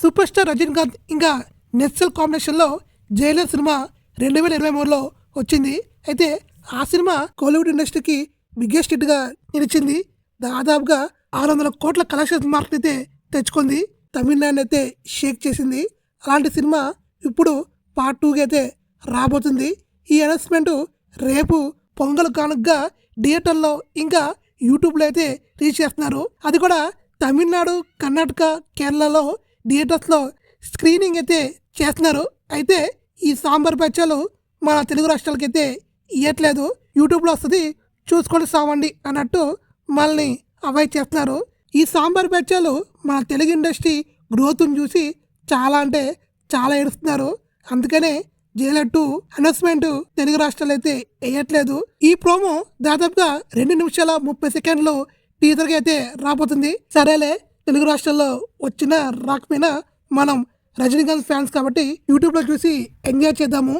Super star Rajinikanth ఇంకా నెక్సల్ కాంబినేషన్లో Jailer cinema 2023లో వచ్చింది. అయితే ఆ సినిమా కోలీవుడ్ ఇండస్ట్రీకి బిగ్గెస్ట్ హిట్గా నిలిచింది. దాదాపుగా 600 కోట్ల కలెక్షన్స్ మార్క్ అయితే తెచ్చుకుంది. తమిళనాడు అయితే షేక్ చేసింది. అలాంటి సినిమా ఇప్పుడు పార్ట్ 2 అయితే రాబోతుంది. ఈ అనౌన్స్మెంట్ రేపు పొంగల్ కానుకగా థియేటర్లో ఇంకా యూట్యూబ్లో అయితే రిలీజ్ చేస్తున్నారు. అది కూడా తమిళనాడు, కర్ణాటక, కేరళలో థియేటర్స్లో స్క్రీనింగ్ అయితే చేస్తున్నారు. అయితే ఈ సాంబార్ బచ్చాలు మన తెలుగు రాష్ట్రాలకైతే ఇవ్వట్లేదు. యూట్యూబ్లో వస్తుంది, చూసుకొని సావండి అన్నట్టు మనల్ని అవాయిడ్ చేస్తున్నారు. ఈ సాంబార్ బచ్చాలు మన తెలుగు ఇండస్ట్రీ గ్రోత్ని చూసి చాలా అంటే చాలా ఏడుస్తున్నారు. అందుకనే జైలర్ 2 అనౌన్స్మెంట్ తెలుగు రాష్ట్రాలు అయితే వేయట్లేదు. ఈ ప్రోమో దాదాపుగా 2 నిమిషాల 30 సెకండ్లు టీజర్గా అయితే రాబోతుంది. సరేలే, తెలుగు రాష్ట్రాల్లో వచ్చిన రాకపోయినా మనం రజనీకాంత్ ఫ్యాన్స్ కాబట్టి యూట్యూబ్లో చూసి ఎంజాయ్ చేద్దాము.